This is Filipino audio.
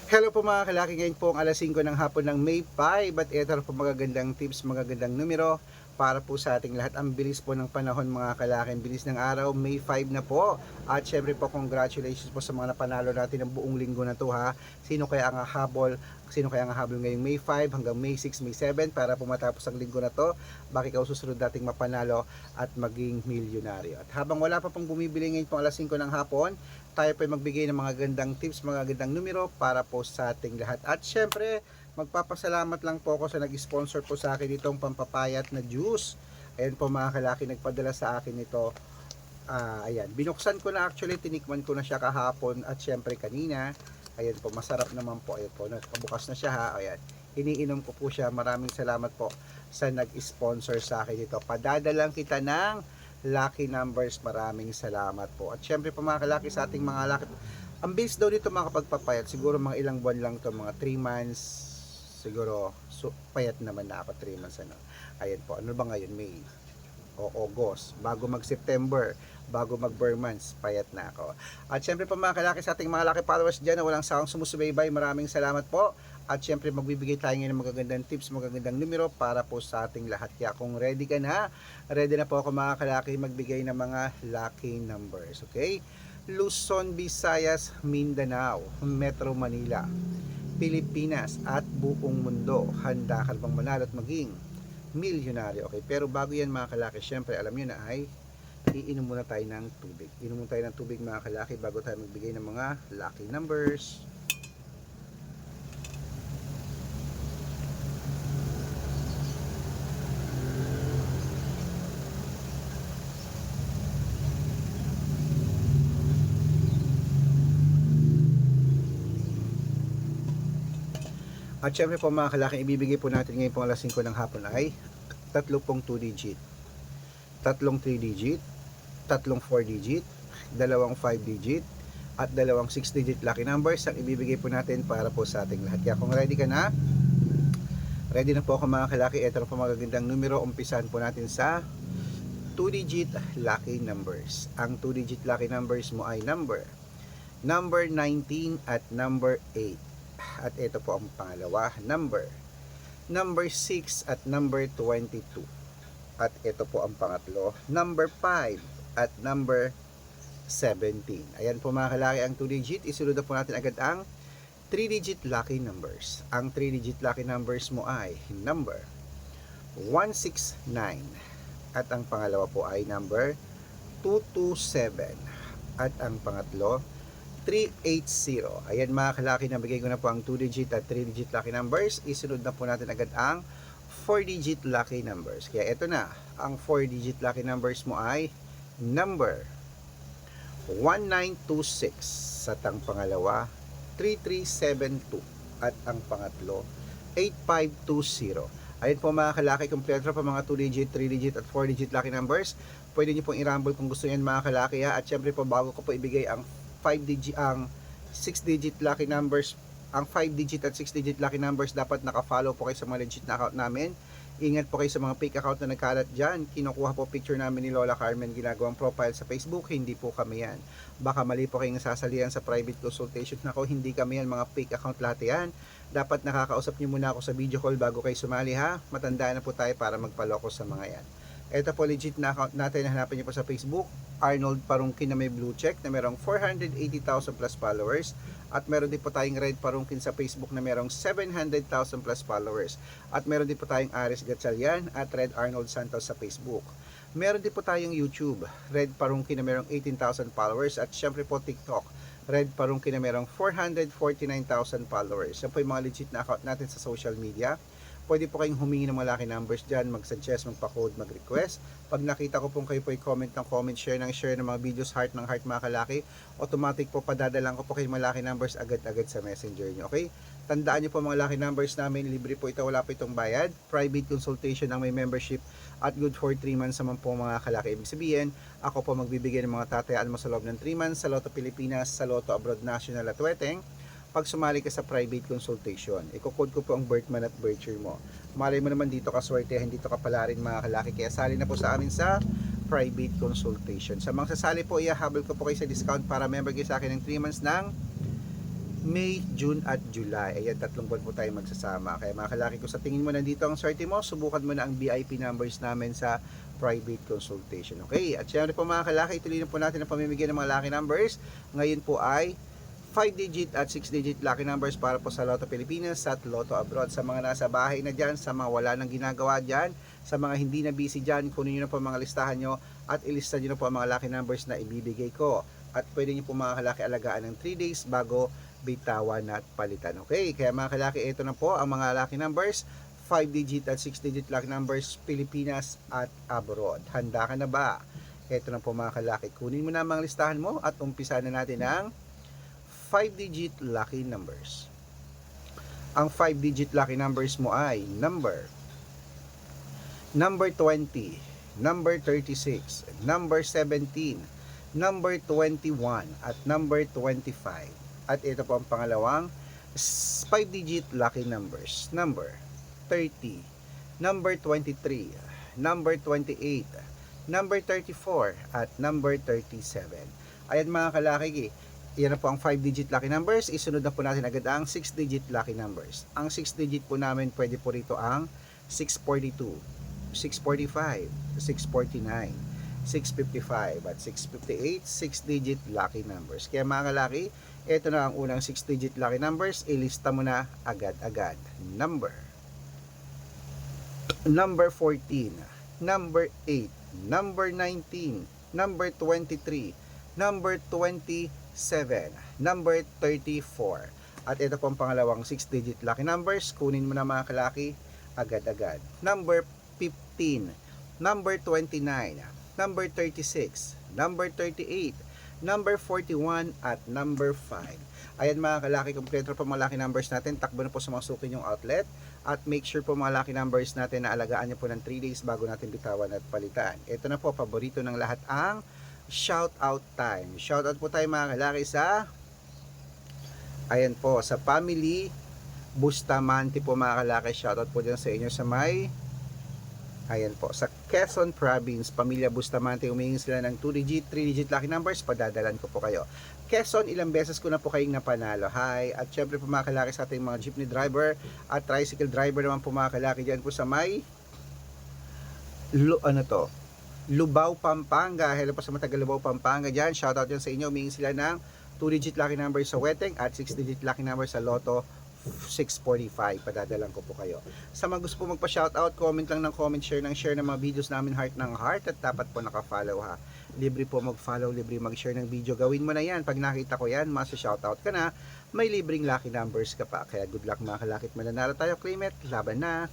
Hello po mga kalaki, ngayon po ang alas 5 ng hapon ng May 5 at ito po magagandang tips, magagandang numero para po sa ating lahat. Ang bilis po ng panahon mga kalaki, ang bilis ng araw, May 5 na po. At syempre po congratulations po sa mga napanalo natin ng buong linggo na to ha. Sino kaya ang habol ngayong May 5 hanggang May 6, May 7 para po matapos ang linggo na to. Baka ikaw susunod nating mapanalo at maging milyonaryo. At habang wala pa pong bumibili ngayon pong alas 5 ng hapon, tayo po ay magbigay ng mga gandang tips, mga gandang numero para po sa ating lahat. At syempre, magpapasalamat lang po ako sa nag-sponsor po sa akin itong pampapayat na juice. Ayan po mga kalaki, nagpadala sa akin ito. Ayan, binuksan ko na actually, tinikman ko na siya kahapon at syempre kanina. Ayan po, masarap naman po. Ayan po, nakabukas na siya ha. Ayan, iniinom ko po siya. Maraming salamat po sa nag-sponsor sa akin ito. Padadalang kita ng lucky numbers, maraming salamat po. At syempre po mga kalaki, sa ating mga lucky, ang bilis daw dito makapagpapayat, siguro mga ilang buwan lang to, mga 3 months siguro. So payat naman na ako 3 months ano. Ayan po, ano ba ngayon, May o August, bago mag September, bago mag months, payat na ako. At syempre po mga kalaki, sa ating mga lucky followers dyan na walang sawang sumusubaybay, maraming salamat po. At syempre magbibigay tayo ngayon ng magagandang tips, magagandang numero para po sa ating lahat. Kaya kung ready ka na, ready na po ako mga kalaki magbigay ng mga lucky numbers. Okay? Luzon, Visayas, Mindanao, Metro Manila, Pilipinas at buong mundo. Handa ka bang manalo at maging milyonaryo? Okay, pero bago yan mga kalaki, syempre alam nyo na ay iinom muna tayo ng tubig. Inom muna tayo ng tubig mga kalaki bago tayo magbigay ng mga lucky numbers. At syempre po mga kalaki, ibibigay po natin ngayon po alas 5 ng hapon ay tatlo pong 2 digit, tatlong 3 digit, tatlong 4 digit, dalawang 5 digit, at dalawang 6 digit lucky numbers ang ibibigay po natin para po sa ating lahat. Kaya kung ready ka na, ready na po ako mga kalaki. Ito na po magagandang numero. Umpisahan po natin sa 2 digit lucky numbers. Ang 2 digit lucky numbers mo ay number 19 at number 8. At ito po ang pangalawa, number 6 at number 22. At ito po ang pangatlo, number 5 at number 17. Ayan po mga kalaki ang 2 digit. Isunod na po natin agad ang 3 digit lucky numbers. Ang 3 digit lucky numbers mo ay number 169. At ang pangalawa po ay number 227. At ang pangatlo 380. Ayan mga kalaki, nabigay ko na po ang 2 digit at 3 digit lucky numbers. Isunod na po natin agad ang 4 digit lucky numbers. Kaya ito na, ang 4 digit lucky numbers mo ay number 1926. At ang pangalawa 3372. At ang pangatlo 8520. Ayan po mga kalaki, kompleto pa mga 2 digit, 3 digit at 4 digit lucky numbers. Pwede nyo pong i-rumble kung gusto yan mga kalaki ha. At syempre po bago ko po ibigay ang 5 digit, ang 6 digit lucky numbers, ang 5 digit at 6 digit lucky numbers, dapat naka-follow po kayo sa mga legit na account namin. Ingat po kayo sa mga fake account na nagkalat dyan. Kinukuha po picture namin ni Lola Carmen, ginagawang profile sa Facebook. Hindi po kami yan. Baka mali po kayong nasasalihan sa private consultation nako, hindi kami yan, mga fake account lahat yan. Dapat nakakausap nyo muna ako sa video call bago kayo sumali ha. Matandaan na po tayo para magpaloko sa mga yan. Ito po legit na account natin, hanapin nyo po sa Facebook, Arnold Parungkin na may blue check na merong 480,000 plus followers. At meron din po tayong Red Parungkin sa Facebook na merong 700,000 plus followers. At meron din po tayong Aris Gatchalian at Red Arnold Santos sa Facebook. Meron din po tayong YouTube, Red Parungkin na merong 18,000 followers. At syempre po TikTok, Red Parungkin na merong 449,000 followers. Yan po yung mga legit na account natin sa social media. Pwede po kayong humingi ng mga lucky numbers dyan, mag-suggest, magpa-code, mag-request. Pag nakita ko pong kayo po i-comment ng comment, share ng mga videos, heart ng heart mga kalaki, automatic po padadalang ko po kayo mga lucky numbers agad-agad sa messenger nyo. Okay? Tandaan nyo po mga lucky numbers namin, libre po ito, wala po itong bayad. Private consultation ang may membership at good for 3 months naman po mga kalaki. Ibig sabihin, ako po magbibigay ng mga tatayaan mo sa loob ng 3 months sa Lotto Pilipinas, sa Lotto Abroad National at Weteng. Pag sumali ka sa private consultation, i-code ko po ang birth month at birth year mo. Malay mo naman dito ka swertehan, dito ka pala rin mga kalaki. Kaya sali na po sa amin sa private consultation. Sa mga sasali po, ihahabol ko po kayo sa discount para member kayo sa akin ng 3 months ng May, June at July. Ayan, 3 buwan po tayo magsasama. Kaya mga kalaki, kung sa tingin mo nandito ang swerte mo, subukan mo na ang VIP numbers namin sa private consultation. Okay? At syempre po mga kalaki, ituloy na po natin ang pamimigay ng mga lucky numbers. Ngayon po ay 5-digit at 6-digit lucky numbers para po sa Lotto Pilipinas at Lotto Abroad. Sa mga nasa bahay na dyan, sa mga wala nang ginagawa dyan, sa mga hindi na busy dyan, kunin nyo na po mga listahan nyo at ilista nyo na po ang mga lucky numbers na ibibigay ko. At pwede nyo po mga kalaki alagaan ng 3 days bago bitawan at palitan. Okay, kaya mga kalaki, ito na po ang mga lucky numbers, 5-digit at 6-digit lucky numbers, Pilipinas at abroad. Handa ka na ba? Ito na po mga kalaki, kunin mo na ang mga listahan mo at umpisa na natin ang 5-digit lucky numbers. Ang 5-digit lucky numbers mo ay number 20, number 36, number 17, number 21 at number 25. At ito po ang pangalawang 5-digit lucky numbers. Number 30, number 23, number 28, number 34, at number 37. Ayan mga kalaki, yan na po ang 5-digit lucky numbers. Isunod na po natin agad ang 6-digit lucky numbers. Ang 6-digit po namin, pwede po rito ang 642, 645, 649, 655 at 658, 6-digit lucky numbers. Kaya mga kalaki, ito na ang unang 6-digit lucky numbers. Ilista mo na agad-agad. Number 14, number 8, number 19, number 23, number 27, number 34. At ito po ang pangalawang 6-digit lucky numbers. Kunin mo na mga kalaki agad-agad. Number 15, number 29, number 36, number 38, number 41 at number 5. Ayan mga kalaki, kompleto po mga lucky numbers natin. Takbo na po sa mga suki yung outlet at make sure po mga lucky numbers natin na alagaan nyo po ng 3 days bago natin bitawan at palitan. Ito na po, paborito ng lahat ang shout out time. Shout out po tayo mga kalaki sa ayan po, sa family Bustamante po mga kalaki. Shout out po dyan sa inyo sa may ayan po, sa Quezon Province, Pamilya Bustamante, humingi sila ng 2-digit, 3-digit lucky numbers, padadalan ko po kayo. Quezon, ilang beses ko na po kayong napanalo. Hi, at syempre po mga kalaki sa ating mga jeepney driver at tricycle driver naman po mga kalaki dyan po sa may Lubao, Pampanga. Hello po sa matagal Lubao, Pampanga dyan. Shoutout dyan sa inyo, humingi sila ng 2-digit lucky numbers sa Weteng at 6-digit lucky numbers sa Lotto 645, padadalan ko po kayo. Sa mga gusto po magpa-shoutout, comment lang ng comment, share ng mga videos namin, heart ng heart, at dapat po naka-follow ha. Libre po mag-follow, libre mag-share ng video. Gawin mo na yan. Pag nakita ko yan, masa-shoutout ka na, may libreng lucky numbers ka pa. Kaya good luck mga kalakit, mananalo tayo, claim it, laban na!